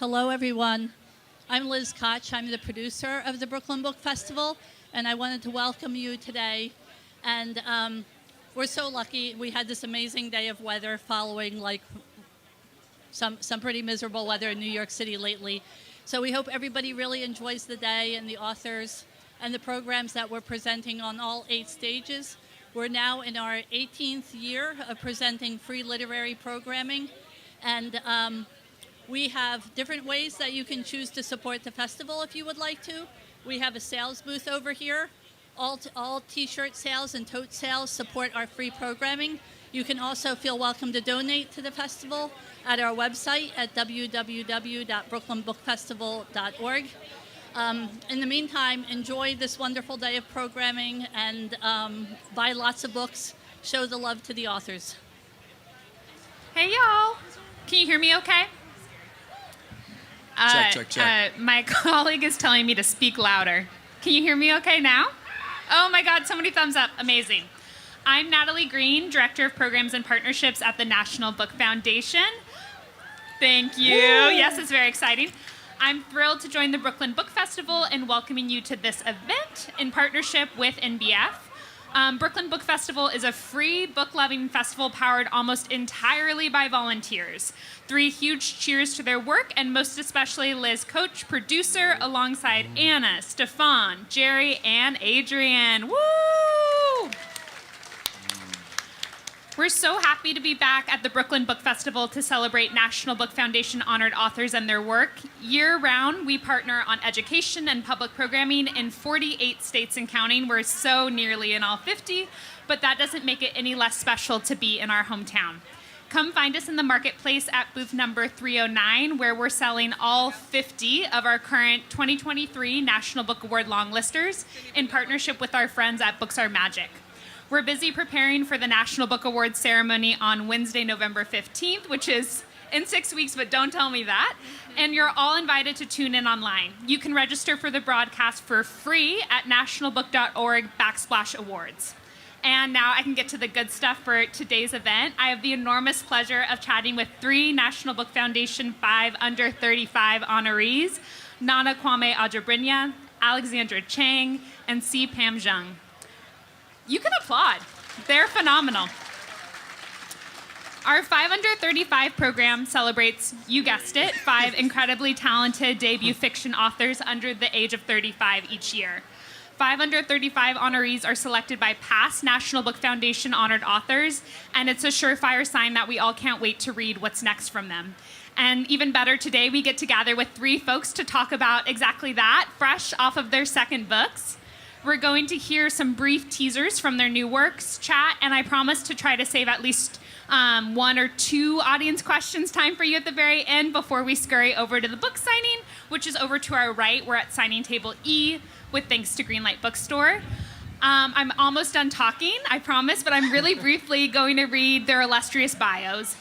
Hello, everyone. I'm Liz Koch. I'm the producer of the Brooklyn Book Festival, and I wanted to welcome you today. And we're so lucky. We had this amazing day of weather following some pretty miserable weather in New York City lately. So we hope everybody really enjoys the day and the authors and the programs that we're presenting on all 8 stages. We're now in our 18th year of presenting free literary programming, and we have different ways that you can choose to support the festival if you would like to. We have a sales booth over here. All t-shirt sales and tote sales support our free programming. You can also feel welcome to donate to the festival at our website at www.brooklynbookfestival.org. In the meantime, enjoy this wonderful day of programming and buy lots of books. Show the love to the authors. Hey, y'all. Can you hear me okay? Check. My colleague is telling me to speak louder. Can you hear me okay now? Oh my God, so many thumbs up. Amazing. I'm Natalie Green, Director of Programs and Partnerships at the National Book Foundation. Thank you. Woo! Yes, it's very exciting. I'm thrilled to join the Brooklyn Book Festival and welcoming you to this event in partnership with NBF. Brooklyn Book Festival is a free book-loving festival powered almost entirely by volunteers. 3 huge cheers to their work, and most especially Liz Koch, producer, alongside Anna, Stefan, Jerry, and Adrian. Woo! We're so happy to be back at the Brooklyn Book Festival to celebrate National Book Foundation honored authors and their work. Year-round, we partner on education and public programming in 48 states and counting. We're so nearly in all 50, but that doesn't make it any less special to be in our hometown. Come find us in the marketplace at booth number 309, where we're selling all 50 of our current 2023 National Book Award longlisters in partnership with our friends at Books Are Magic. We're busy preparing for the National Book Awards ceremony on Wednesday, November 15th, which is in 6 weeks, but don't tell me that. And you're all invited to tune in online. You can register for the broadcast for free at nationalbook.org/awards. And now I can get to the good stuff for today's event. I have the enormous pleasure of chatting with 3 National Book Foundation 5 under 35 honorees, Nana Kwame Adjei-Brenyah, Alexandra Chang, and C Pam Zhang. You can applaud. They're phenomenal. Our 5 under 35 program celebrates, you guessed it, 5 incredibly talented debut fiction authors under the age of 35 each year. 5 under 35 honorees are selected by past National Book Foundation honored authors, and it's a surefire sign that we all can't wait to read what's next from them. And even better, today we get to gather with 3 folks to talk about exactly that, fresh off of their second books. We're going to hear some brief teasers from their new works, chat, and I promise to try to save at least 1 or 2 audience questions time for you at the very end before we scurry over to the book signing, which is over to our right. We're at signing table E with thanks to Greenlight Bookstore. I'm almost done talking, I promise, but I'm really briefly going to read their illustrious bios.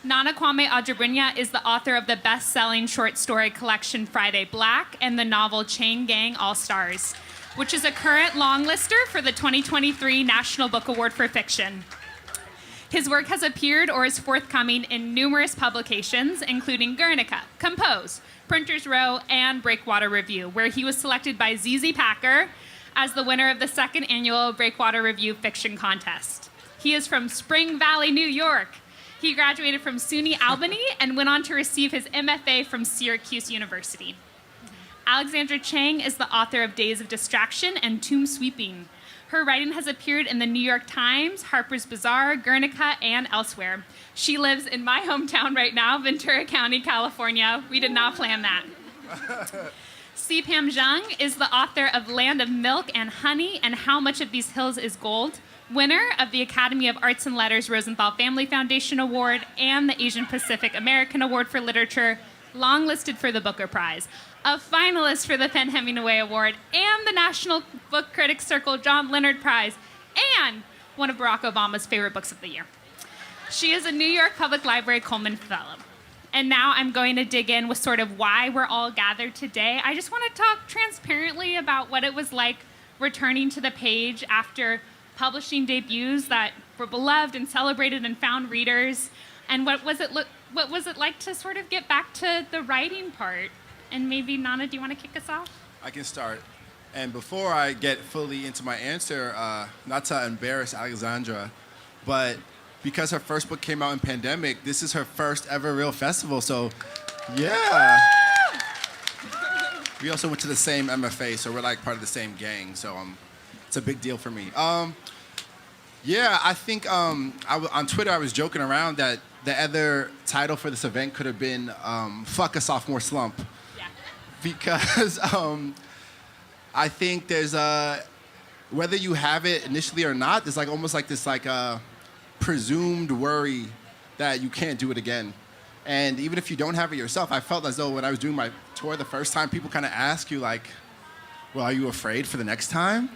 Nana Kwame Adjei-Brenyah is the author of the best-selling short story collection Friday Black and the novel Chain Gang All-Stars, which is a current longlister for the 2023 National Book Award for Fiction. His work has appeared or is forthcoming in numerous publications, including Guernica, Compose, Printer's Row, and Breakwater Review, where he was selected by ZZ Packer as the winner of the 2nd annual Breakwater Review Fiction Contest. He is from Spring Valley, New York. He graduated from SUNY Albany and went on to receive his MFA from Syracuse University. Alexandra Chang is the author of Days of Distraction and Tomb Sweeping. Her writing has appeared in the New York Times, Harper's Bazaar, Guernica, and elsewhere. She lives in my hometown right now, Ventura County, California. We did not plan that. C Pam Zhang is the author of Land of Milk and Honey and How Much of These Hills is Gold, winner of the Academy of Arts and Letters Rosenthal Family Foundation Award and the Asian Pacific American Award for Literature, longlisted for the Booker Prize, a finalist for the Penn Hemingway Award and the National Book Critics Circle John Leonard Prize, and one of Barack Obama's favorite books of the year. She is a New York Public Library Coleman Fellow. And now I'm going to dig in with sort of why we're all gathered today. I just want to talk transparently about what it was like returning to the page after publishing debuts that were beloved and celebrated and found readers, and what what was it like to sort of get back to the writing part? And maybe, Nana, do you want to kick us off? I can start. And before I get fully into my answer, not to embarrass Alexandra, but because her first book came out in pandemic, this is her first ever real festival. So, yeah. We also went to the same MFA, so we're like part of the same gang. So it's a big deal for me. Yeah, I think on Twitter I was joking around that the other title for this event could have been "Fuck a Sophomore Slump," Yeah. because I think there's whether you have it initially or not, there's like almost like this like presumed worry that you can't do it again. And even if you don't have it yourself, I felt as though when I was doing my tour the first time, people kind of ask you like, well, are you afraid for the next time?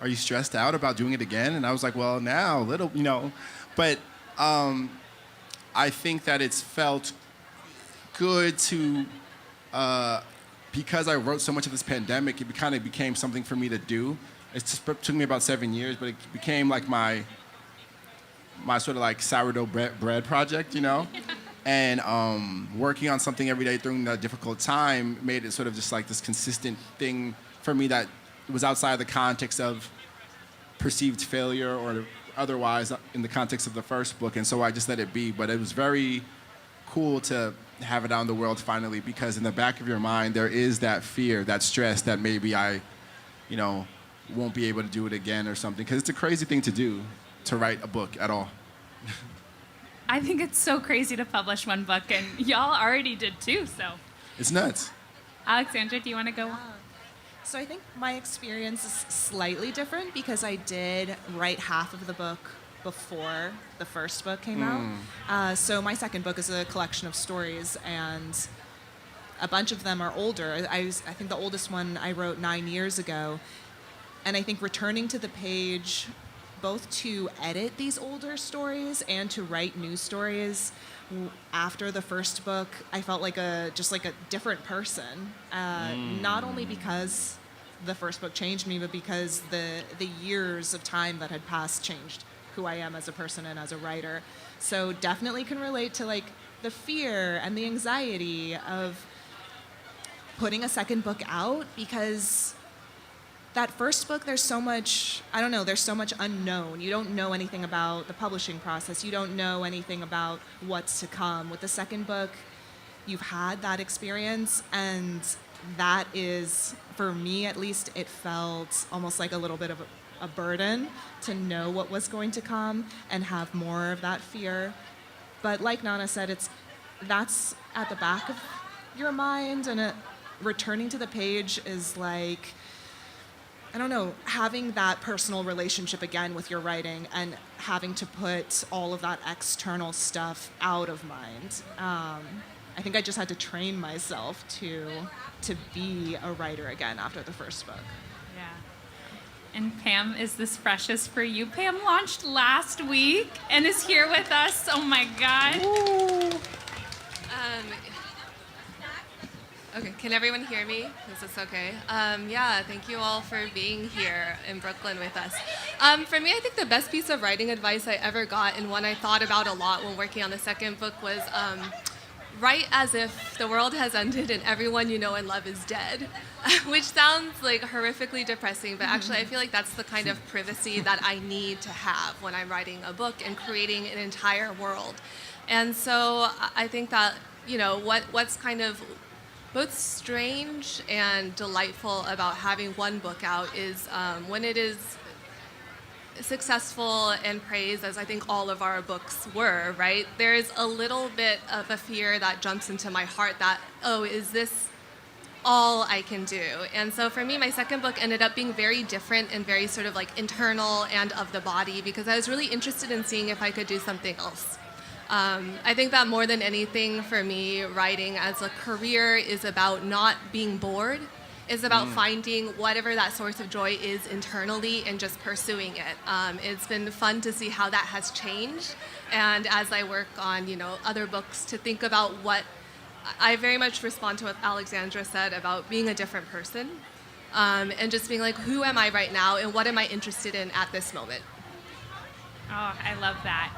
Are you stressed out about doing it again? And I was like, well, now, a little, you know. But I think that it's felt good to, because I wrote so much of this pandemic, it kind of became something for me to do. It took me about 7 years, but it became like my sort of like sourdough bread project, you know? And working on something every day during that difficult time made it sort of just like this consistent thing for me that was outside the context of perceived failure or otherwise in the context of the first book. And so I just let it be. But it was very cool to have it out in the world finally, because in the back of your mind, there is that fear, that stress that maybe I, you know, won't be able to do it again or something. Because it's a crazy thing to do, to write a book at all. I think it's so crazy to publish one book, and y'all already did too, so. It's nuts. Alexandra, do you want to go? So I think my experience is slightly different because I did write half of the book before the first book came out. So my second book is a collection of stories, and a bunch of them are older. I think the oldest one I wrote 9 years ago, and I think returning to the page, both to edit these older stories and to write new stories after the first book, I felt like just like a different person. Not only because the first book changed me, but because the years of time that had passed changed who I am as a person and as a writer. So definitely can relate to like the fear and the anxiety of putting a second book out, because that first book, there's so much, I don't know, there's so much unknown. You don't know anything about the publishing process. You don't know anything about what's to come. With the second book, you've had that experience, and that is, for me at least, it felt almost like a little bit of a burden to know what was going to come and have more of that fear. But like Nana said, that's at the back of your mind, and returning to the page is like, I don't know, having that personal relationship again with your writing and having to put all of that external stuff out of mind. I think I just had to train myself to be a writer again after the first book. Yeah. And Pam, is this freshest for you? Pam launched last week and is here with us. Oh my God. Okay, can everyone hear me? Is this okay? Yeah, thank you all for being here in Brooklyn with us. For me, I think the best piece of writing advice I ever got, and one I thought about a lot when working on the second book, was write as if the world has ended and everyone you know and love is dead, which sounds like horrifically depressing, but actually I feel like that's the kind of privacy that I need to have when I'm writing a book and creating an entire world. And so I think that, you know, what's kind of both strange and delightful about having one book out is when it is successful and praised, as I think all of our books were, right? There's a little bit of a fear that jumps into my heart that, oh, is this all I can do? And so for me, my second book ended up being very different and very sort of like internal and of the body, because I was really interested in seeing if I could do something else. I think that more than anything for me, writing as a career is about not being bored. It's about finding whatever that source of joy is internally and just pursuing it. It's been fun to see how that has changed. And as I work on, you know, other books, to think about what I very much respond to what Alexandra said about being a different person, and just being like, who am I right now and what am I interested in at this moment? Oh, I love that.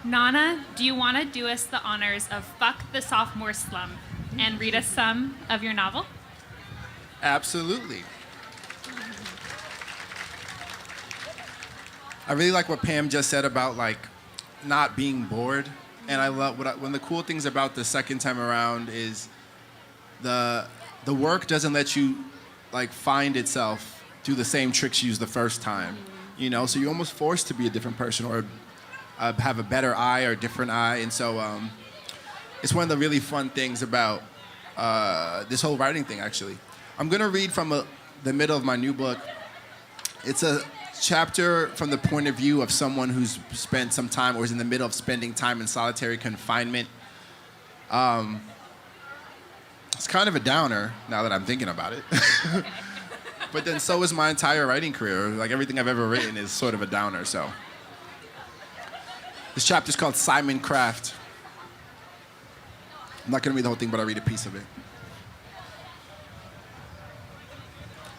Nana, do you want to do us the honors of Fuck the Sophomore Slum and read us some of your novel? Absolutely. I really like what Pam just said about like not being bored, and I love one of the cool things about the second time around is the work doesn't let you like find itself do the same tricks you used the first time, you know. So you're almost forced to be a different person or have a better eye or a different eye, and so it's one of the really fun things about this whole writing thing. Actually, I'm gonna read from the middle of my new book. It's a chapter from the point of view of someone who's spent some time or is in the middle of spending time in solitary confinement. It's kind of a downer now that I'm thinking about it. But then so is my entire writing career. Like everything I've ever written is sort of a downer, so. This chapter is called Simon Craft. I'm not gonna read the whole thing, but I'll read a piece of it.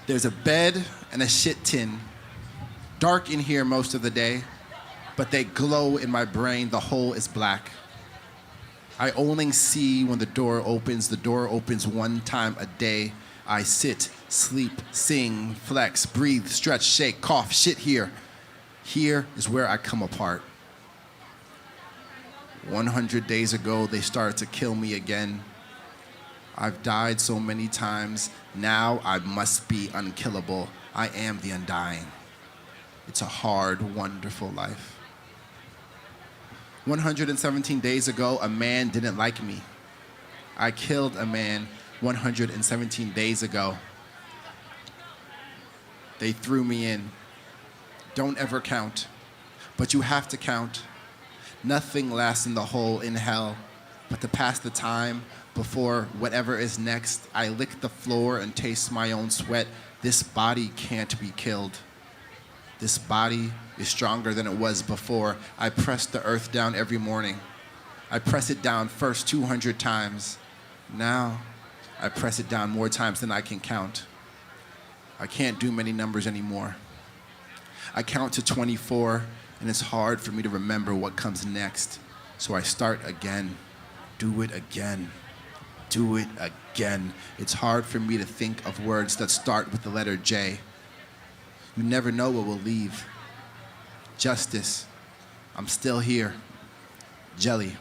There's a bed and a shit tin. Dark in here most of the day, but they glow in my brain. The hole is black. I only see when the door opens. The door opens one time a day. I sit, sleep, sing, flex, breathe, stretch, shake, cough, shit here. Here is where I come apart. 100 days ago, they started to kill me again. I've died so many times. Now I must be unkillable. I am the undying. It's a hard, wonderful life. 117 days ago, a man didn't like me. I killed a man 117 days ago. They threw me in. Don't ever count, but you have to count. Nothing lasts in the hole in hell, but to pass the time before whatever is next, I lick the floor and taste my own sweat. This body can't be killed. This body is stronger than it was before. I press the earth down every morning. I press it down first 200 times. Now, I press it down more times than I can count. I can't do many numbers anymore. I count to 24, and it's hard for me to remember what comes next. So I start again. Do it again. Do it again. It's hard for me to think of words that start with the letter J. You never know what will leave. Justice. I'm still here. Jelly.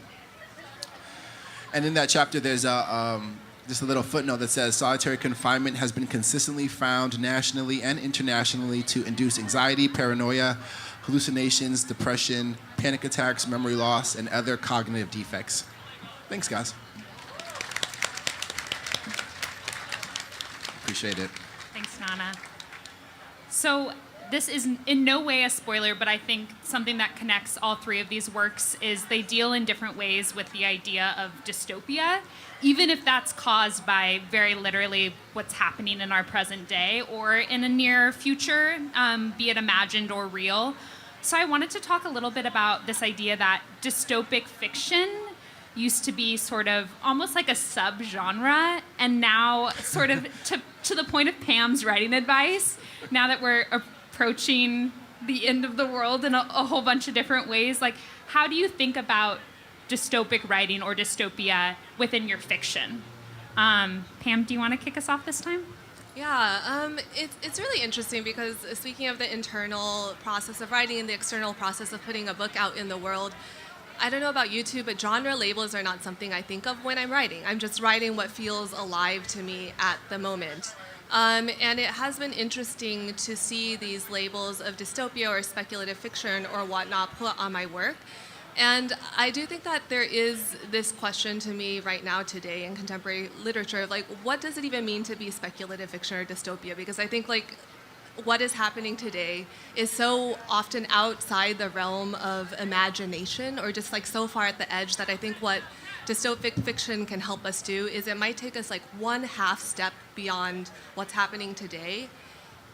And in that chapter, there's just a little footnote that says solitary confinement has been consistently found nationally and internationally to induce anxiety, paranoia, hallucinations, depression, panic attacks, memory loss, and other cognitive defects. Thanks, guys. Appreciate it. Thanks, Nana. So this is in no way a spoiler, but I think something that connects all three of these works is they deal in different ways with the idea of dystopia, even if that's caused by very literally what's happening in our present day or in a near future, be it imagined or real. So I wanted to talk a little bit about this idea that dystopic fiction used to be sort of almost like a subgenre, and now sort of to the point of Pam's writing advice, now that we're approaching the end of the world in a whole bunch of different ways, like how do you think about dystopic writing or dystopia within your fiction? Pam, do you want to kick us off this time? Yeah, it's really interesting because speaking of the internal process of writing and the external process of putting a book out in the world, I don't know about you two, but genre labels are not something I think of when I'm writing. I'm just writing what feels alive to me at the moment. And it has been interesting to see these labels of dystopia or speculative fiction or whatnot put on my work. And I do think that there is this question to me right now today in contemporary literature of like, what does it even mean to be speculative fiction or dystopia? Because I think like what is happening today is so often outside the realm of imagination or just like so far at the edge that I think what dystopic fiction can help us do is it might take us like one half step beyond what's happening today.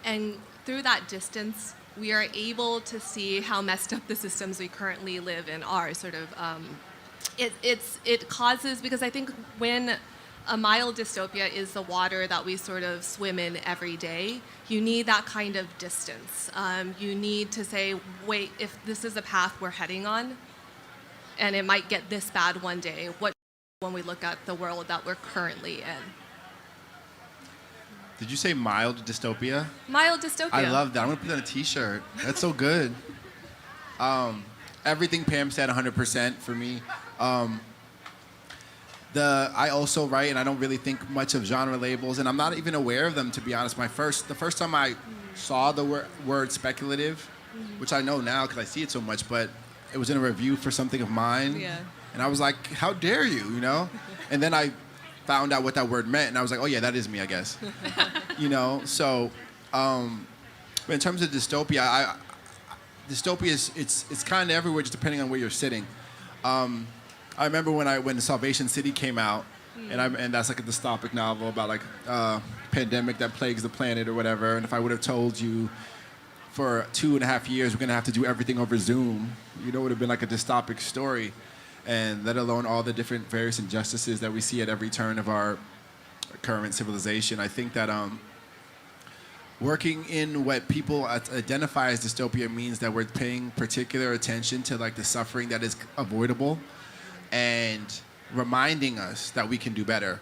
And through that distance, we are able to see how messed up the systems we currently live in are. Sort of, it causes, because I think when a mild dystopia is the water that we sort of swim in every day. You need that kind of distance. You need to say, wait, if this is a path we're heading on, and it might get this bad one day, what when we look at the world that we're currently in? Did you say mild dystopia? Mild dystopia. I love that. I'm gonna put that on a T-shirt. That's so good. Everything Pam said, 100% for me. I also write, and I don't really think much of genre labels, and I'm not even aware of them, to be honest. The first time I saw the word speculative, which I know now because I see it so much, but it was in a review for something of mine, Yeah. and I was like, how dare you, you know? And then I found out what that word meant, and I was like, oh yeah, that is me, I guess. You know, so but in terms of dystopia, dystopia is it's kind of everywhere, just depending on where you're sitting. I remember when Salvation City came out, and that's like a dystopic novel about like pandemic that plagues the planet or whatever. And if I would have told you for 2.5 years we're gonna have to do everything over Zoom, you know, it would have been like a dystopic story. And let alone all the different various injustices that we see at every turn of our current civilization. I think that working in what people identify as dystopia means that we're paying particular attention to like the suffering that is avoidable and reminding us that we can do better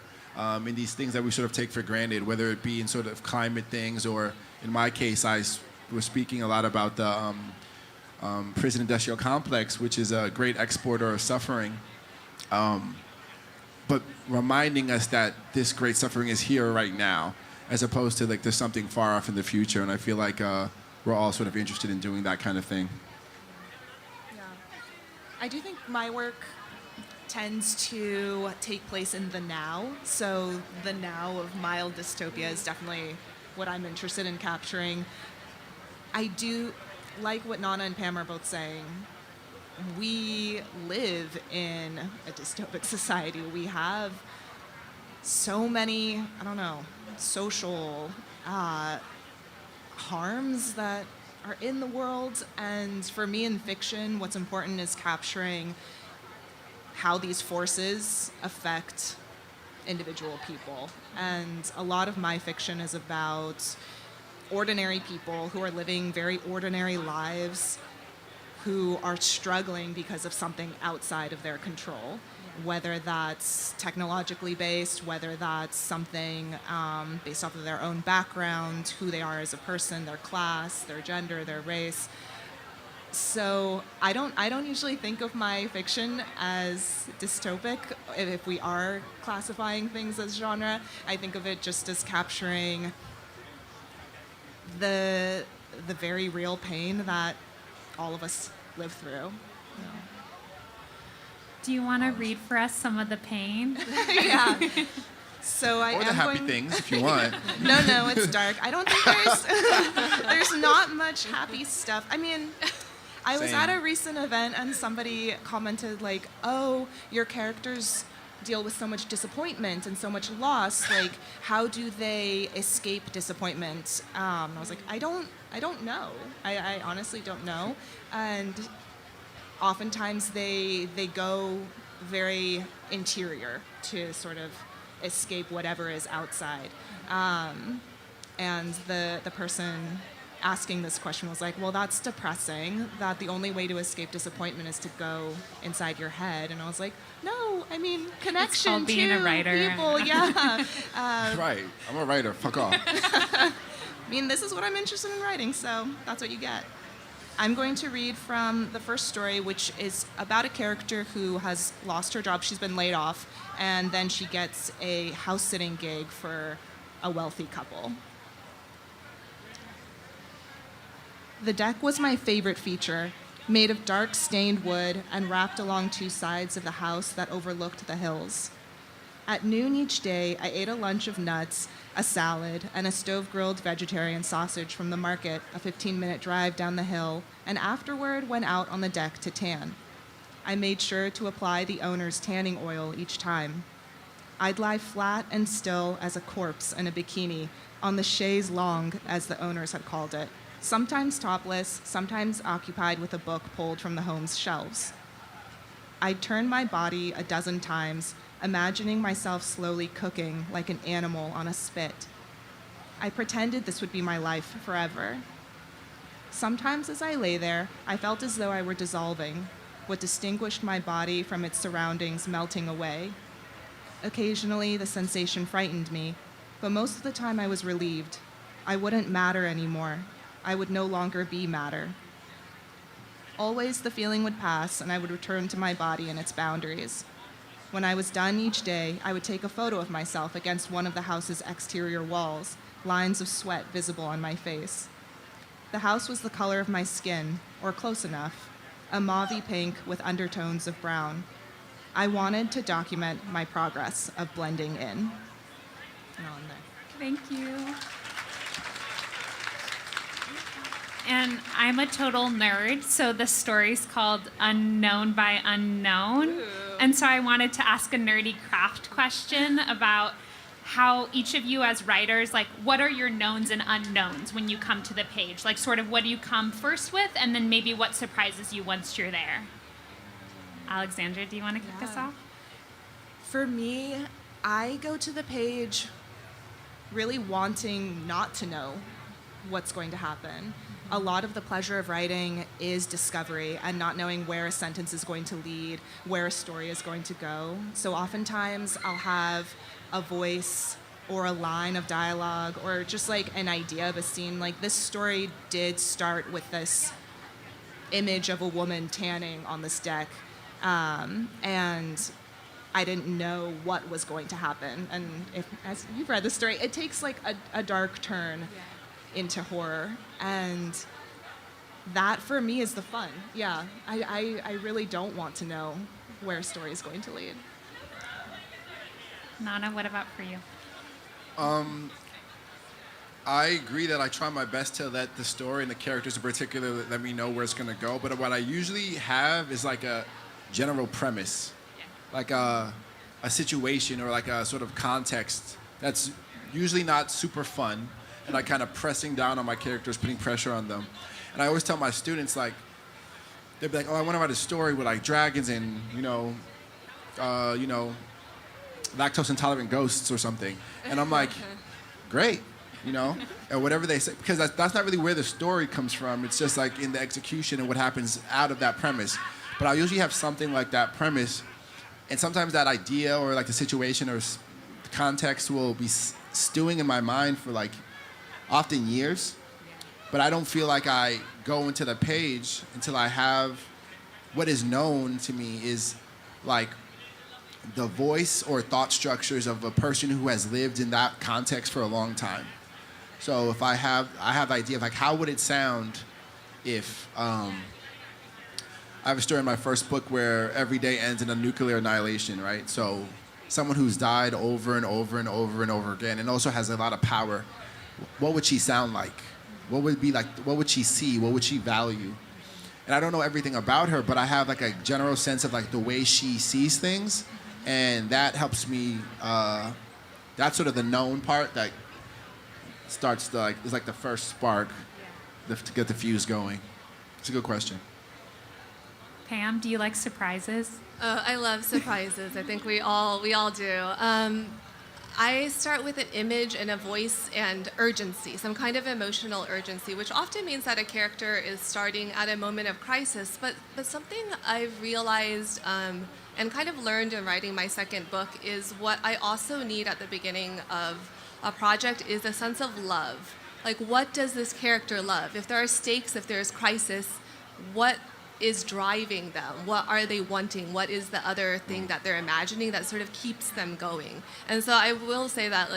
in these things that we sort of take for granted, whether it be in sort of climate things or in my case, I was speaking a lot about the prison industrial complex, which is a great exporter of suffering, but reminding us that this great suffering is here right now, as opposed to like there's something far off in the future. And I feel like we're all sort of interested in doing that kind of thing. Yeah. I do think my work tends to take place in the now. So the now of mild dystopia is definitely what I'm interested in capturing. I do like what Nana and Pam are both saying. We live in a dystopic society. We have so many, I don't know, social harms that are in the world. And for me in fiction, what's important is capturing how these forces affect individual people. And a lot of my fiction is about ordinary people who are living very ordinary lives, who are struggling because of something outside of their control, whether that's technologically based, whether that's something based off of their own background, who they are as a person, their class, their gender, their race. So I don't usually think of my fiction as dystopic. If we are classifying things as genre, I think of it just as capturing the very real pain that all of us live through. Do you want to read for us some of the pain? Yeah. So I Or the am happy going... things, if you want. No, it's dark. I don't think there's not much happy stuff. I mean, I was Same. at a recent event and somebody commented like, "Oh, your characters deal with so much disappointment and so much loss. Like, how do they escape disappointment?" I was like, I don't know. I honestly don't know. And oftentimes they go very interior to sort of escape whatever is outside. And the person asking this question was like, well, that's depressing, that the only way to escape disappointment is to go inside your head. And I was like, no, I mean, connection called being to a writer. people, yeah. Right, I'm a writer, fuck off. I mean, this is what I'm interested in writing, so that's what you get. I'm going to read from the first story, which is about a character who has lost her job. She's been laid off, and then she gets a house-sitting gig for a wealthy couple. The deck was my favorite feature, made of dark stained wood and wrapped along two sides of the house that overlooked the hills. At noon each day, I ate a lunch of nuts, a salad, and a stove-grilled vegetarian sausage from the market, a 15-minute drive down the hill, and afterward went out on the deck to tan. I made sure to apply the owner's tanning oil each time. I'd lie flat and still as a corpse in a bikini on the chaise longue, as the owners had called it, sometimes topless, sometimes occupied with a book pulled from the home's shelves. I'd turn my body a dozen times, imagining myself slowly cooking like an animal on a spit. I pretended this would be my life forever. Sometimes as I lay there, I felt as though I were dissolving, what distinguished my body from its surroundings melting away. Occasionally, the sensation frightened me, but most of the time I was relieved. I wouldn't matter anymore. I would no longer be matter. Always the feeling would pass, and I would return to my body and its boundaries. When I was done each day, I would take a photo of myself against one of the house's exterior walls, lines of sweat visible on my face. The house was the color of my skin, or close enough, a mauvey pink with undertones of brown. I wanted to document my progress of blending in. And on there. Thank you. And I'm a total nerd, so the story's called Unknown by Unknown. Ooh. And so I wanted to ask a nerdy craft question about how each of you as writers, like, what are your knowns and unknowns when you come to the page? Like, sort of what do you come first with, and then maybe what surprises you once you're there? Alexandra, do you want to kick this off? For me, I go to the page really wanting not to know what's going to happen. A lot of the pleasure of writing is discovery and not knowing where a sentence is going to lead, where a story is going to go. So oftentimes I'll have a voice or a line of dialogue or just like an idea of a scene. Like this story did start with this image of a woman tanning on this deck, and I didn't know what was going to happen. And as you've read the story, it takes like a dark turn into horror, and that for me is the fun. Yeah, I really don't want to know where a story is going to lead. Nana, what about for you? I agree that I try my best to let the story and the characters in particular let me know where it's going to go. But what I usually have is like a general premise, like a situation or like a sort of context that's usually not super fun, and like kind of pressing down on my characters, putting pressure on them. And I always tell my students, like, they'll be like, oh, I want to write a story with like dragons and, lactose intolerant ghosts or something. And I'm like, great, and whatever they say, because that's not really where the story comes from. It's just like in the execution and what happens out of that premise. But I usually have something like that premise, and sometimes that idea or like the situation or the context will be stewing in my mind for like often years. But I don't feel like I go into the page until I have what is known to me is like the voice or thought structures of a person who has lived in that context for a long time. So if I have the idea of like how would it sound if I have a story in my first book where every day ends in a nuclear annihilation, right? So someone who's died over and over and over and over again and also has a lot of power, what would she sound like? What would be like? What would she see? What would she value? And I don't know everything about her, but I have like a general sense of like the way she sees things, and that helps me. That's sort of the known part that starts to like is like the first spark to get the fuse going. It's a good question. Pam, do you like surprises? Oh, I love surprises. I think we all do. I start with an image and a voice and urgency, some kind of emotional urgency, which often means that a character is starting at a moment of crisis. But something I've realized and kind of learned in writing my second book is what I also need at the beginning of a project is a sense of love. Like, what does this character love? If there are stakes, if there's crisis, what is driving them? What are they wanting? What is the other thing that they're imagining that sort of keeps them going? And so I will say that,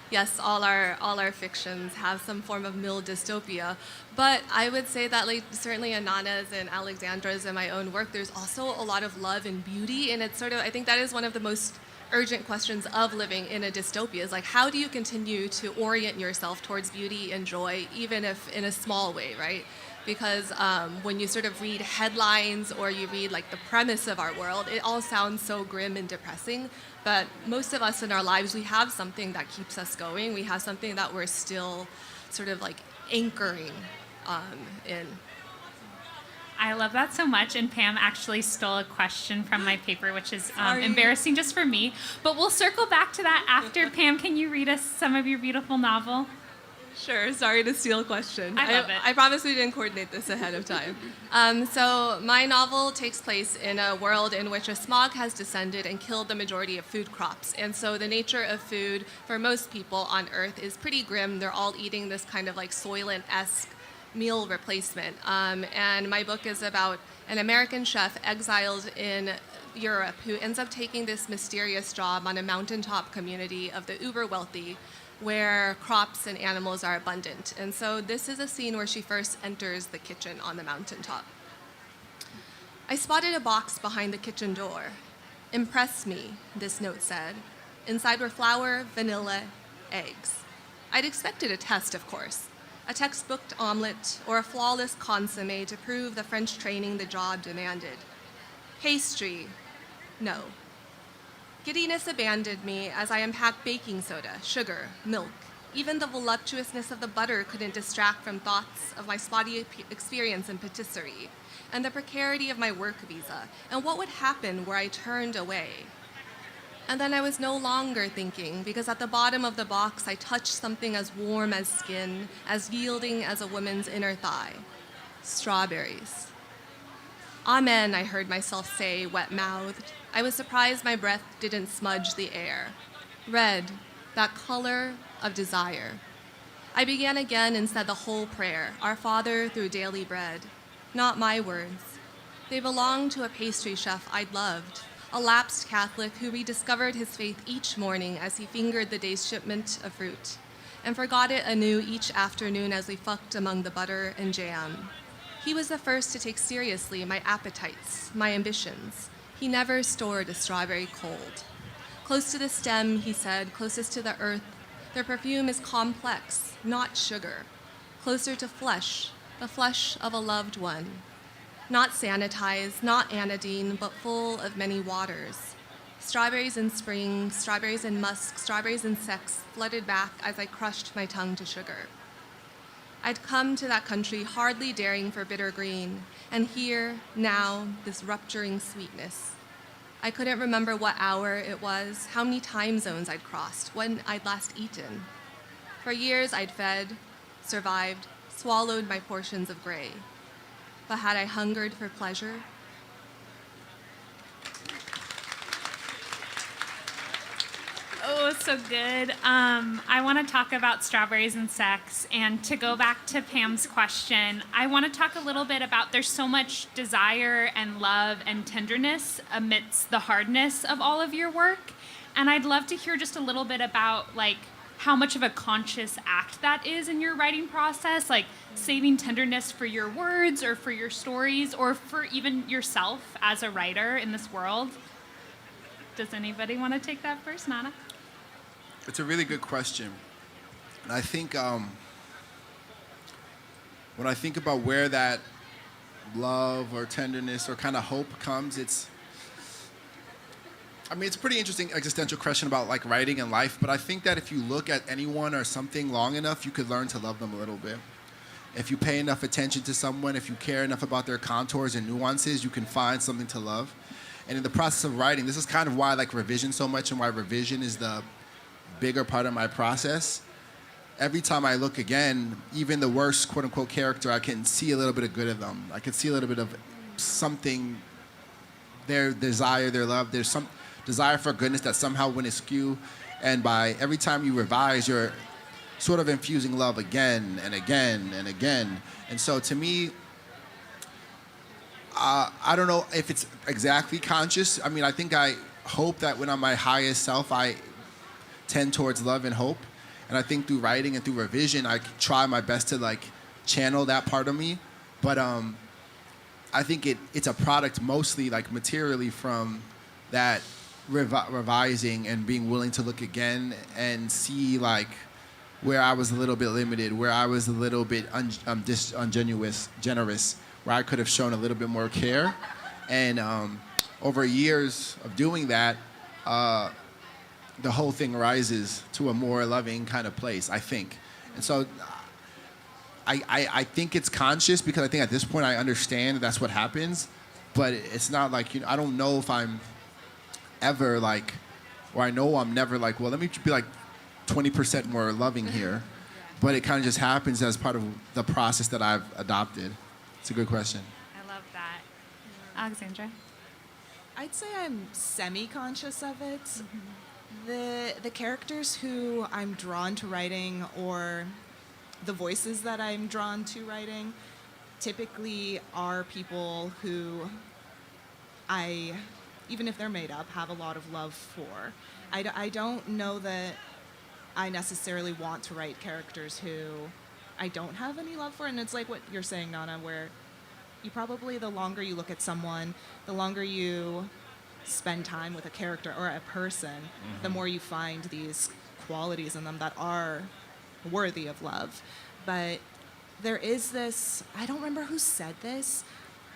yes, all our fictions have some form of mill dystopia, but I would say that, certainly in Nana's and Alexandra's and my own work, there's also a lot of love and beauty, and it's sort of, I think that is one of the most urgent questions of living in a dystopia is like, how do you continue to orient yourself towards beauty and joy, even if in a small way, right? Because when you sort of read headlines or you read the premise of our world, it all sounds so grim and depressing. But most of us in our lives, we have something that keeps us going. We have something that we're still sort of anchoring in. I love that so much, and Pam actually stole a question from my paper, which is embarrassing just for me. But we'll circle back to that after. Pam, can you read us some of your beautiful novel? Sure, sorry to steal a question. I love it. I promise we didn't coordinate this ahead of time. So my novel takes place in a world in which a smog has descended and killed the majority of food crops. And so the nature of food for most people on Earth is pretty grim. They're all eating this kind of like Soylent-esque meal replacement. And my book is about an American chef exiled in Europe who ends up taking this mysterious job on a mountaintop community of the uber wealthy where crops and animals are abundant. And so this is a scene where she first enters the kitchen on the mountaintop. I spotted a box behind the kitchen door. Impress me, this note said. Inside were flour, vanilla, eggs. I'd expected a test, of course. A textbook omelet or a flawless consommé to prove the French training the job demanded. Pastry, no. Giddiness abandoned me as I unpacked baking soda, sugar, milk. Even the voluptuousness of the butter couldn't distract from thoughts of my spotty experience in patisserie, and the precarity of my work visa, and what would happen where I turned away. And then I was no longer thinking, because at the bottom of the box I touched something as warm as skin, as yielding as a woman's inner thigh. Strawberries. Amen, I heard myself say, wet-mouthed. I was surprised my breath didn't smudge the air. Red, that color of desire. I began again and said the whole prayer, Our Father through daily bread. Not my words. They belonged to a pastry chef I'd loved, a lapsed Catholic who rediscovered his faith each morning as he fingered the day's shipment of fruit, and forgot it anew each afternoon as we fucked among the butter and jam. He was the first to take seriously my appetites, my ambitions. He never stored a strawberry cold. Close to the stem, he said, closest to the earth, their perfume is complex, not sugar. Closer to flesh, the flesh of a loved one. Not sanitized, not anodyne, but full of many waters. Strawberries in spring, strawberries in musk, strawberries in sex flooded back as I crushed my tongue to sugar. I'd come to that country hardly daring for bitter green, and here, now, this rupturing sweetness. I couldn't remember what hour it was, how many time zones I'd crossed, when I'd last eaten. For years I'd fed, survived, swallowed my portions of gray. But had I hungered for pleasure? Oh, so good. I want to talk about strawberries and sex. And to go back to Pam's question, I want to talk a little bit about there's so much desire and love and tenderness amidst the hardness of all of your work. And I'd love to hear just a little bit about, like, how much of a conscious act that is in your writing process, like saving tenderness for your words or for your stories or for even yourself as a writer in this world. Does anybody want to take that first, Nana? It's a really good question. And I think when I think about where that love or tenderness or kind of hope comes, it's a pretty interesting existential question about like writing and life, but I think that if you look at anyone or something long enough, you could learn to love them a little bit. If you pay enough attention to someone, if you care enough about their contours and nuances, you can find something to love. And in the process of writing, this is kind of why I like revision so much and why revision is the bigger part of my process. Every time I look again, even the worst quote-unquote character, I can see a little bit of good of them. I can see a little bit of something, their desire, their love. There's some desire for goodness that somehow went askew. And by every time you revise, you're sort of infusing love again and again and again. And so to me, I don't know if it's exactly conscious. I think I hope that when I'm my highest self, I tend towards love and hope. And I think through writing and through revision, I try my best to like channel that part of me. But I think it's a product mostly like materially from that revising and being willing to look again and see like where I was a little bit limited, where I was a little bit generous, where I could have shown a little bit more care. And over years of doing that, the whole thing rises to a more loving kind of place, I think. And so I think it's conscious because I think at this point I understand that's what happens, but it's not like, I don't know if I'm ever like, or I know I'm never like, well, let me be like 20% more loving here. But it kind of just happens as part of the process that I've adopted. It's a good question. I love that. Alexandra? I'd say I'm semi-conscious of it. The characters who I'm drawn to writing, or the voices that I'm drawn to writing, typically are people who I, even if they're made up, have a lot of love for. I don't know that I necessarily want to write characters who I don't have any love for. And it's like what you're saying, Nana, where you probably, the longer you look at someone, the longer you spend time with a character or a person, the more you find these qualities in them that are worthy of love. But there is this, I don't remember who said this,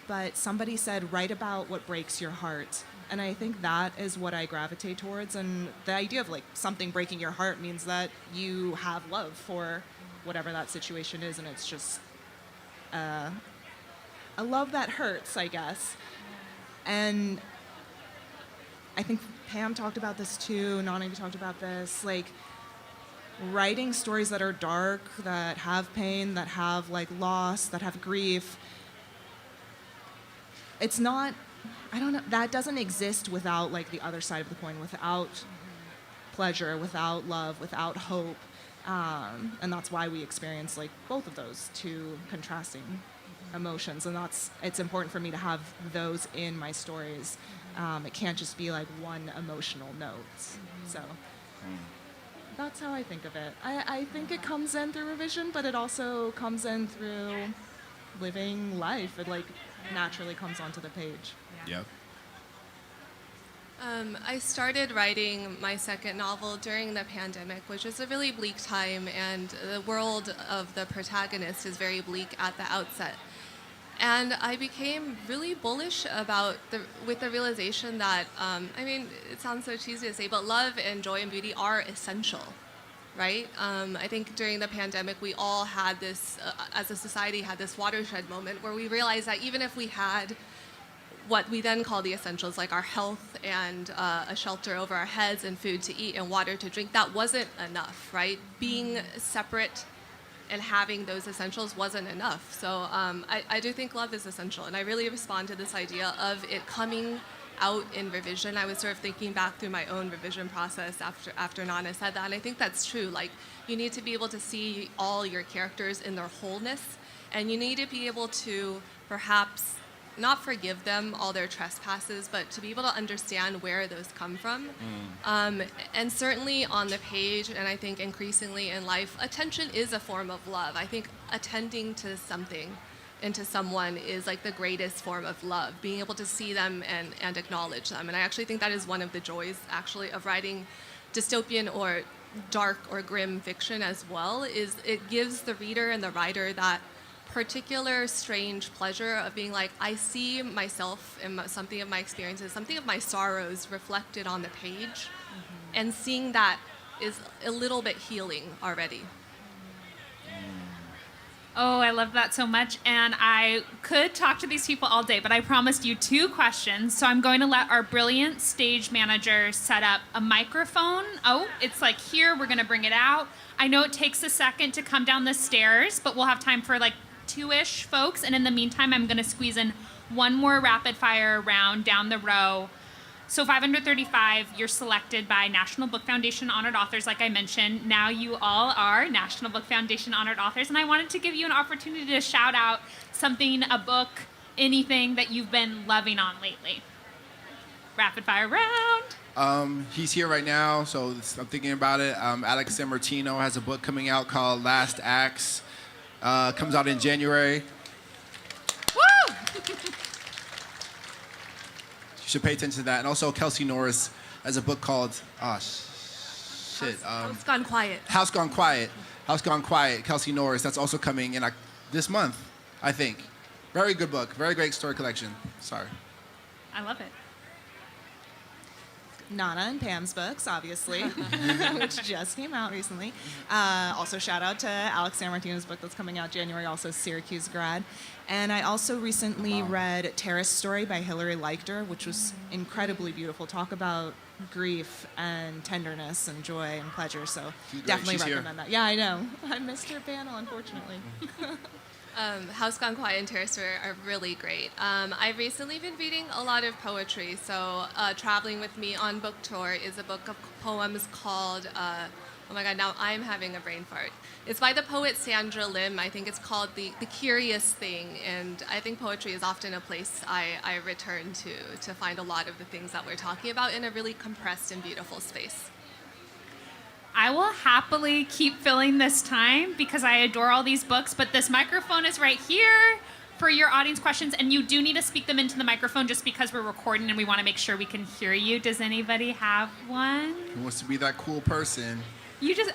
but somebody said, write about what breaks your heart. And I think that is what I gravitate towards. And the idea of like something breaking your heart means that you have love for whatever that situation is. And it's just a love that hurts, I guess. And I think Pam talked about this too, Nana, you talked about this, like writing stories that are dark, that have pain, that have like loss, that have grief. It's not, I don't know, that doesn't exist without like the other side of the coin, without pleasure, without love, without hope. And that's why we experience like both of those two contrasting emotions. And it's important for me to have those in my stories. It can't just be like one emotional note. So that's how I think of it. I think it comes in through revision, but it also comes in through living life. It like naturally comes onto the page. Yep. I started writing my second novel during the pandemic, which was a really bleak time, and the world of the protagonist is very bleak at the outset. And I became really bullish with the realization that, it sounds so cheesy to say, but love and joy and beauty are essential, right? I think during the pandemic, we all had this, as a society, had this watershed moment where we realized that even if we had what we then call the essentials, like our health and a shelter over our heads and food to eat and water to drink, that wasn't enough, right? Being separate and having those essentials wasn't enough. So I do think love is essential. And I really respond to this idea of it coming out in revision. I was sort of thinking back through my own revision process after Nana said that. And I think that's true. Like, you need to be able to see all your characters in their wholeness. And you need to be able to perhaps not forgive them all their trespasses, but to be able to understand where those come from. And certainly on the page, and I think increasingly in life, attention is a form of love. I think attending to something and to someone is like the greatest form of love, being able to see them and acknowledge them. And I actually think that is one of the joys, actually, of writing dystopian or dark or grim fiction as well, is it gives the reader and the writer that particular strange pleasure of being like, I see myself and something of my experiences, something of my sorrows reflected on the page, and seeing that is a little bit healing already. Oh, I love that so much. And I could talk to these people all day, but I promised you 2 questions. So I'm going to let our brilliant stage manager set up a microphone. Oh, it's like here, we're going to bring it out. I know it takes a second to come down the stairs, but we'll have time for like 2-ish folks. And in the meantime, I'm going to squeeze in one more rapid fire round down the row. So 535, you're selected by National Book Foundation honored authors, like I mentioned. Now you all are National Book Foundation honored authors. And I wanted to give you an opportunity to shout out something, a book, anything that you've been loving on lately. Rapid fire round. He's here right now, so I'm thinking about it. Alex Martino has a book coming out called Last Acts. Comes out in January. Woo! You should pay attention to that. And also Kelsey Norris has a book called, House Gone Quiet. House Gone Quiet. House Gone Quiet, Kelsey Norris. That's also coming in this month, I think. Very good book. Very great story collection. Sorry. I love it. Nana and Pam's books, obviously, which just came out recently. Also, shout out to Alexandra Martinez's book that's coming out January, also Syracuse grad. And I also recently read Terrace Story by Hilary Leichter, which was incredibly beautiful. Talk about grief and tenderness and joy and pleasure. So definitely recommend that. Yeah, I know. I missed her panel, unfortunately. House Gone Quiet and Terrace Story are really great. I've recently been reading a lot of poetry. So Traveling with Me on Book Tour is a book of poems called, oh my God, now I'm having a brain fart. It's by the poet Sandra Lim. I think it's called The Curious Thing. And I think poetry is often a place I return to find a lot of the things that we're talking about in a really compressed and beautiful space. I will happily keep filling this time because I adore all these books, but this microphone is right here for your audience questions, and you do need to speak them into the microphone just because we're recording and we want to make sure we can hear you. Does anybody have one? Who wants to be that cool person?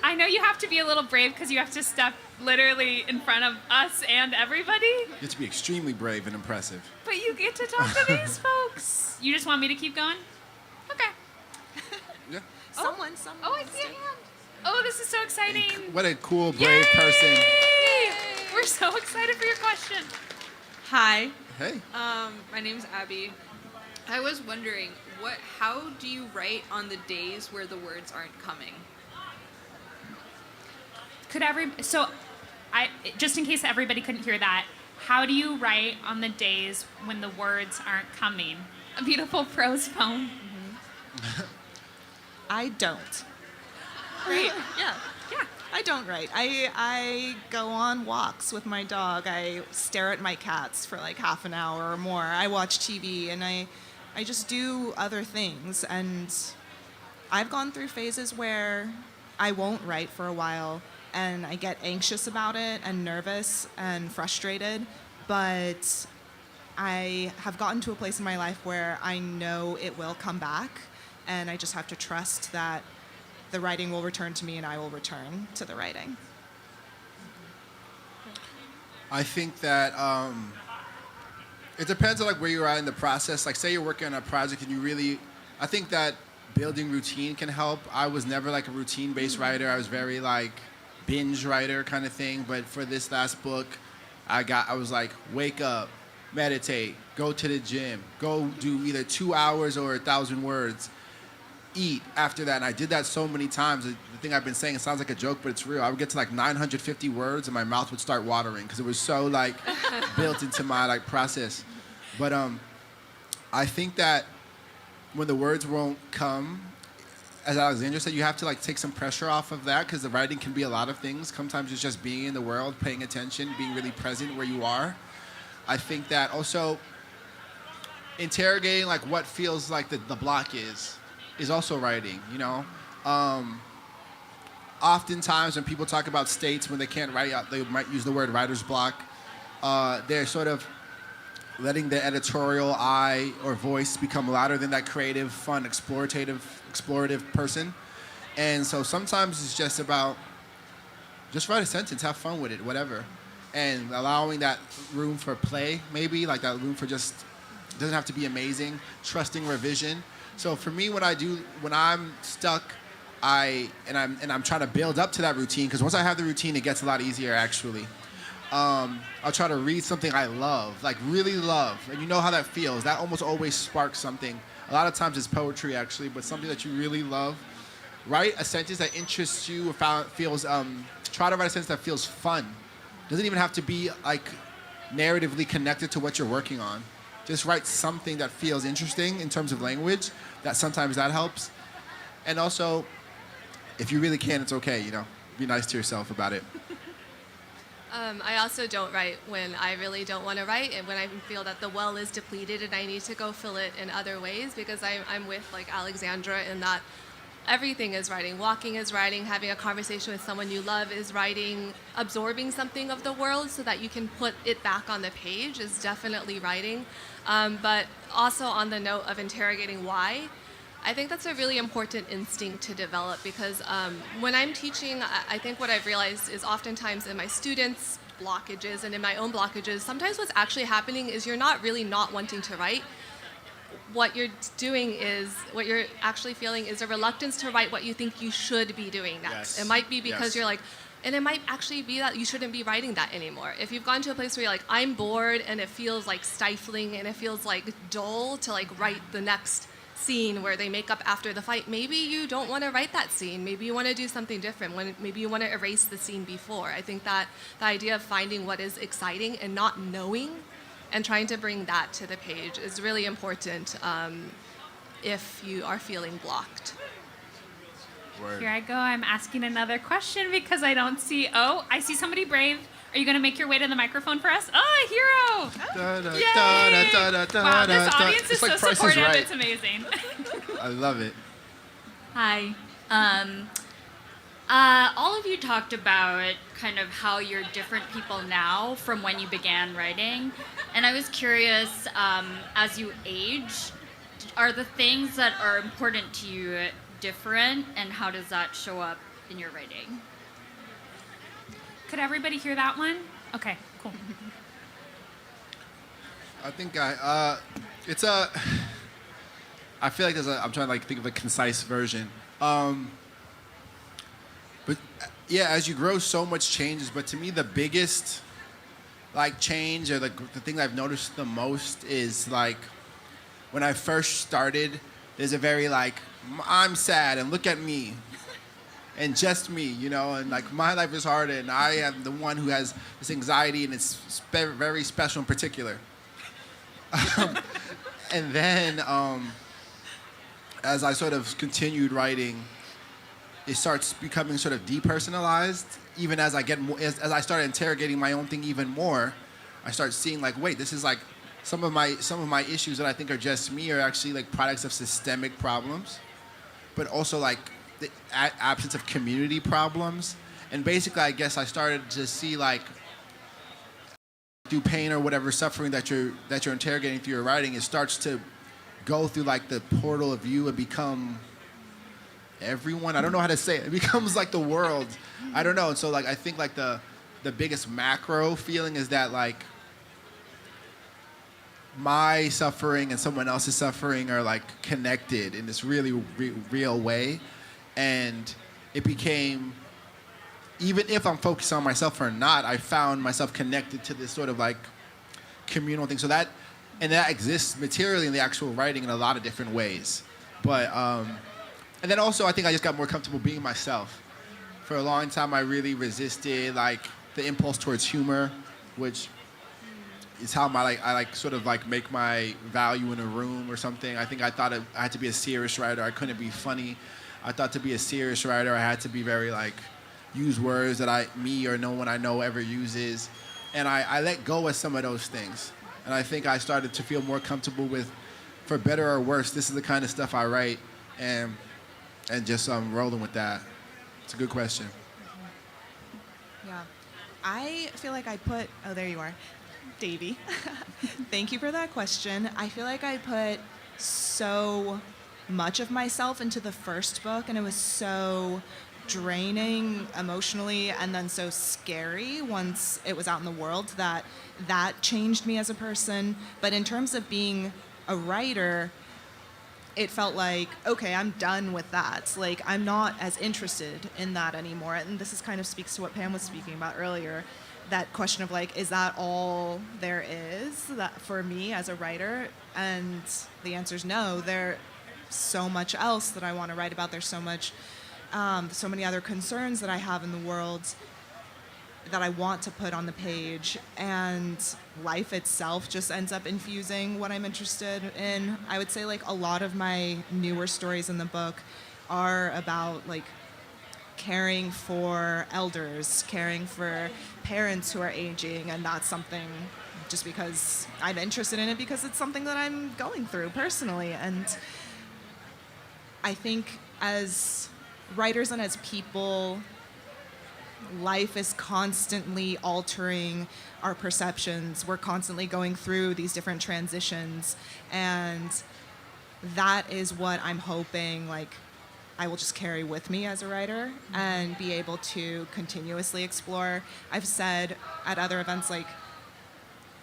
I know you have to be a little brave because you have to step literally in front of us and everybody. You have to be extremely brave and impressive. But you get to talk to these folks. You just want me to keep going? Okay. Yeah. Someone. Oh, I see a hand. Oh, this is so exciting. What a cool, brave person. Yay! We're so excited for your question. Hi, Hey. my name's Abby. I was wondering, how do you write on the days where the words aren't coming? Just in case everybody couldn't hear that, how do you write on the days when the words aren't coming? A beautiful prose poem. I don't. Great. Yeah. I don't write. I go on walks with my dog. I stare at my cats for like half an hour or more. I watch TV and I just do other things. And I've gone through phases where I won't write for a while and I get anxious about it and nervous and frustrated. But I have gotten to a place in my life where I know it will come back, and I just have to trust that the writing will return to me and I will return to the writing. I think that it depends on like where you are in the process. Like say you're working on a project and I think that building routine can help. I was never like a routine-based writer. I was very like binge writer kind of thing. But for this last book, I was like, wake up, meditate, go to the gym, go do either 2 hours or 1,000 words. Eat after that, and I did that so many times. The thing I've been saying, it sounds like a joke, but it's real. I would get to like 950 words, and my mouth would start watering because it was so like built into my like process. But I think that when the words won't come, as Alexandra said, you have to like take some pressure off of that because the writing can be a lot of things. Sometimes it's just being in the world, paying attention, being really present where you are. I think that also interrogating like what feels like the block is also writing, you know? Oftentimes when people talk about states when they can't write out, they might use the word writer's block. They're sort of letting the editorial eye or voice become louder than that creative, fun, explorative person. And so sometimes it's just about, just write a sentence, have fun with it, whatever. And allowing that room for play, maybe, like that room for just, doesn't have to be amazing, trusting revision. So for me, when I'm stuck, I'm trying to build up to that routine, because once I have the routine, it gets a lot easier, actually. I'll try to read something I love, like really love, and you know how that feels. That almost always sparks something. A lot of times it's poetry, actually, but something that you really love. Write a sentence that interests you or try to write a sentence that feels fun. Doesn't even have to be like narratively connected to what you're working on. Just write something that feels interesting in terms of language. Sometimes that helps. And also, if you really can, it's okay, you know. Be nice to yourself about it. I also don't write when I really don't want to write, and when I feel that the well is depleted and I need to go fill it in other ways, because I'm with like Alexandra in that everything is writing. Walking is writing, having a conversation with someone you love is writing, absorbing something of the world so that you can put it back on the page is definitely writing. But also on the note of interrogating why, I think that's a really important instinct to develop, because when I'm teaching, I think what I've realized is oftentimes in my students' blockages and in my own blockages, sometimes what's actually happening is you're not really not wanting to write. what you're actually feeling is a reluctance to write what you think you should be doing next. Yes. It might be because Yes. you're like, and it might actually be that you shouldn't be writing that anymore. If you've gone to a place where you're like, I'm bored and it feels like stifling and it feels like dull to like write the next scene where they make up after the fight, maybe you don't want to write that scene. Maybe you want to do something different. Maybe you want to erase the scene before. I think that the idea of finding what is exciting and not knowing and trying to bring that to the page is really important if you are feeling blocked. Word. Here I go. I'm asking another question because I don't see. Oh, I see somebody brave. Are you going to make your way to the microphone for us? Oh, a hero! Da, da, Yay! da, da, da, da, Wow, da, this da. audience is It's so like Price is supportive. Right. It's amazing. I love it. Hi. All of you talked about kind of how you're different people now from when you began writing. And I was curious, as you age, are the things that are important to you different, and how does that show up in your writing? Could everybody hear that one? Okay, cool. I think I feel like I'm trying to like think of a concise version. But yeah, as you grow, so much changes. But to me, the biggest like change, or the thing I've noticed the most, is like when I first started, there's a very like, I'm sad and look at me. And just me, you know, and like my life is hard, and I am the one who has this anxiety, and it's very special and particular. And then as I sort of continued writing, it starts becoming sort of depersonalized. Even as I get more, as I started interrogating my own thing even more, I start seeing like, wait, this is like some of my issues that I think are just me are actually like products of systemic problems, but also like the absence of community problems. And basically, I guess I started to see like through pain or whatever suffering that you're interrogating through your writing, it starts to go through like the portal of you and become everyone. I don't know how to say it. It becomes like the world. I don't know. And so like I think like the biggest macro feeling is that like my suffering and someone else's suffering are like connected in this really real way. And it became, even if I'm focused on myself or not, I found myself connected to this sort of like communal thing. So that exists materially in the actual writing in a lot of different ways. But, and then also I think I just got more comfortable being myself. For a long time I really resisted like the impulse towards humor, which is how I sort of like make my value in a room or something. I think I thought I had to be a serious writer. I couldn't be funny. I thought to be a serious writer, I had to be very like, use words that me or no one I know ever uses. And I let go of some of those things. And I think I started to feel more comfortable with, for better or worse, this is the kind of stuff I write, and just rolling with that. It's a good question. Yeah. I feel like I put, oh, there you are, Davey. Thank you for that question. I feel like I put so much of myself into the first book, and it was so draining emotionally and then so scary once it was out in the world that changed me as a person. But in terms of being a writer, it felt like, okay, I'm done with that. Like, I'm not as interested in that anymore. And this is kind of speaks to what Pam was speaking about earlier, that question of like, is that all there is that for me as a writer? And the answer is no. There's so much else that I want to write about. There's so much, so many other concerns that I have in the world that I want to put on the page, and life itself just ends up infusing what I'm interested in. I would say like a lot of my newer stories in the book are about like caring for elders, caring for parents who are aging, and that's something just because I'm interested in it because it's something that I'm going through personally. And I think as writers and as people, life is constantly altering our perceptions. We're constantly going through these different transitions, and that is what I'm hoping like I will just carry with me as a writer and be able to continuously explore. I've said at other events like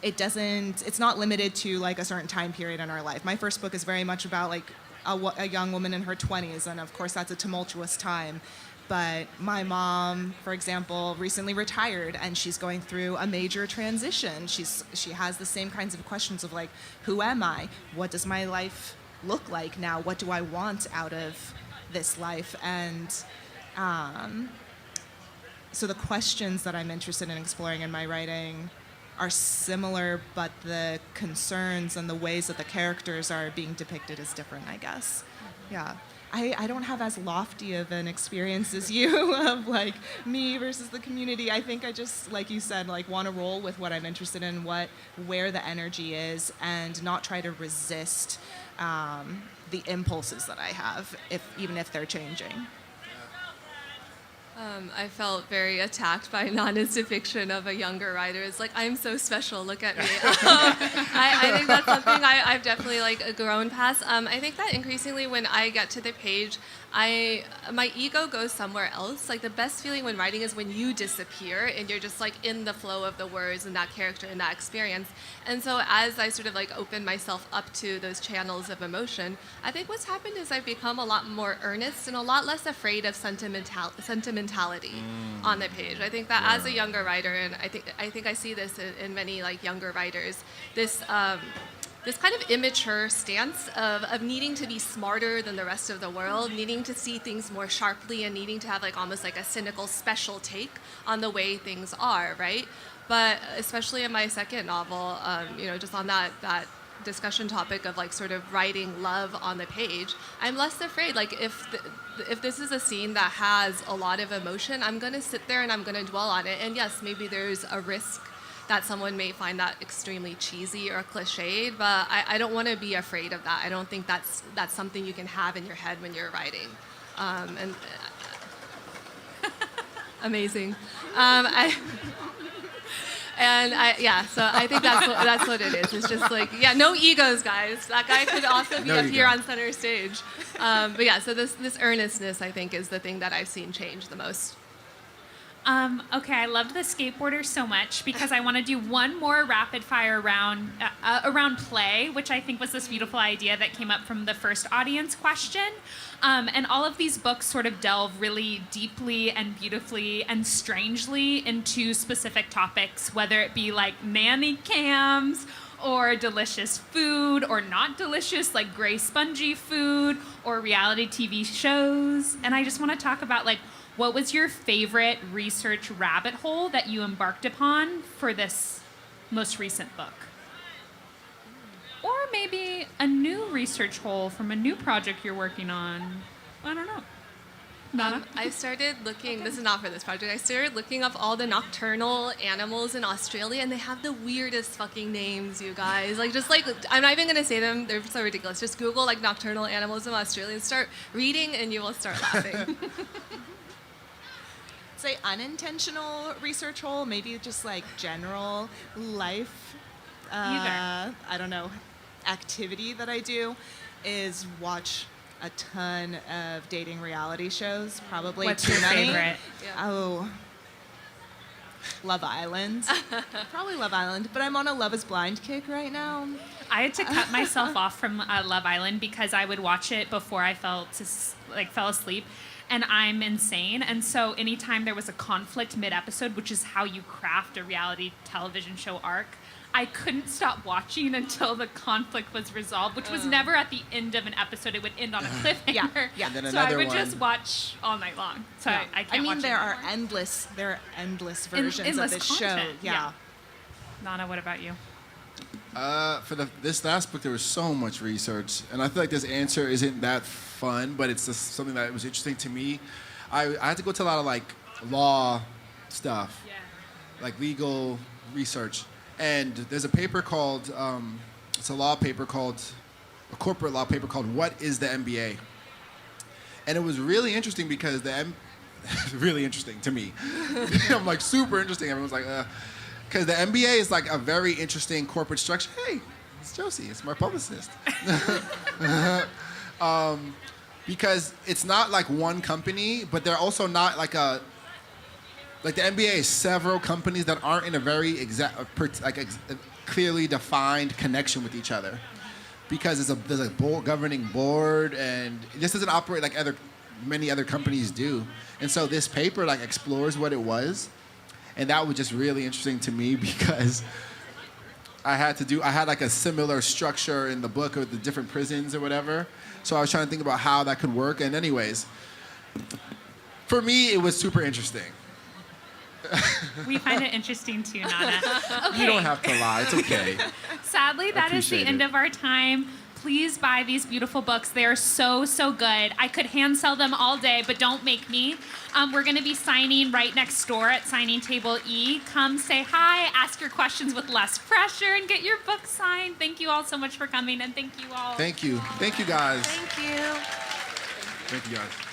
it's not limited to like a certain time period in our life. My first book is very much about like a young woman in her 20s, and of course that's a tumultuous time. But my mom, for example, recently retired, and she's going through a major transition. She has the same kinds of questions of like, who am I? What does my life look like now? What do I want out of this life? And so the questions that I'm interested in exploring in my writing are similar, but the concerns and the ways that the characters are being depicted is different, I guess. Yeah. I don't have as lofty of an experience as you of like me versus the community. I think I just, like you said, like want to roll with what I'm interested in, where the energy is, and not try to resist the impulses that I have, even if they're changing. I felt very attacked by Nana's depiction of a younger writer. It's like, I'm so special, look at me. I think that's something I've definitely like grown past. I think that increasingly when I get to the page, my ego goes somewhere else. Like the best feeling when writing is when you disappear and you're just like in the flow of the words and that character and that experience. And so as I sort of like open myself up to those channels of emotion, I think what's happened is I've become a lot more earnest and a lot less afraid of sentimentality on the page. I think that as a younger writer, and I think I see this in many like younger writers, this kind of immature stance of needing to be smarter than the rest of the world, needing to see things more sharply, and needing to have like almost like a cynical special take on the way things are, right? But especially in my second novel, just on that discussion topic of like sort of writing love on the page, I'm less afraid. Like if this is a scene that has a lot of emotion, I'm going to sit there and I'm going to dwell on it. And yes, maybe there's a risk that someone may find that extremely cheesy or cliched, but I don't want to be afraid of that. I don't think that's something you can have in your head when you're writing. Amazing. So I think that's what it is. It's just like, no egos, guys. That guy could also be up here on center stage. So this earnestness, I think, is the thing that I've seen change the most. Okay, I loved the skateboarder so much because I want to do one more rapid fire round around play, which I think was this beautiful idea that came up from the first audience question. And all of these books sort of delve really deeply and beautifully and strangely into specific topics, whether it be like nanny cams or delicious food or not delicious, like gray spongy food or reality TV shows. And I just want to talk about like, what was your favorite research rabbit hole that you embarked upon for this most recent book? Or maybe a new research hole from a new project you're working on. I don't know. Nana? I started looking, this is not for this project, I started looking up all the nocturnal animals in Australia, and they have the weirdest fucking names, you guys. I'm not even going to say them, they're so ridiculous. Just Google like nocturnal animals in Australia and start reading, and you will start laughing. Say unintentional research hole, maybe just like general life, I don't know, activity that I do is watch a ton of dating reality shows, probably What's too your many. favorite? Yeah. Oh, Love Island. Probably Love Island, but I'm on a Love is Blind kick right now. I had to cut myself off from Love Island because I would watch it before I fell asleep. And I'm insane. And so anytime there was a conflict mid-episode, which is how you craft a reality television show arc, I couldn't stop watching until the conflict was resolved, which was never at the end of an episode. It would end on a cliffhanger. Yeah. And then So I another would one. just watch all night long. So I can't watch it there are anymore. endless versions of endless this show. content, Yeah. Nana, what about you? For this last book, there was so much research, and I feel like this answer isn't that fun, but it's just something that was interesting to me. I had to go to a lot of like law stuff, like legal research, and there's a paper called it's a corporate law paper called "What is the MBA?" And it was really interesting because really interesting to me. I'm like super interesting. Everyone's like, because the MBA is like a very interesting corporate structure. Hey, it's Josie. It's my publicist. Because it's not like one company, but they're also not like like the NBA is several companies that aren't in a very clearly defined connection with each other, because there's a governing board, and it just doesn't operate like many other companies do. And so this paper like explores what it was, and that was just really interesting to me because I had like a similar structure in the book with the different prisons or whatever. So I was trying to think about how that could work. And anyways, for me, it was super interesting. We find it interesting too, Nana. Okay. You don't have to lie. It's okay. Sadly, that is the appreciate end it. of our time. Please buy these beautiful books. They are so, so good. I could hand sell them all day, but don't make me. We're going to be signing right next door at Signing Table E. Come say hi, ask your questions with less pressure, and get your book signed. Thank you all so much for coming, and thank you all. Thank you. Thank you, guys. Thank you. Thank you, guys.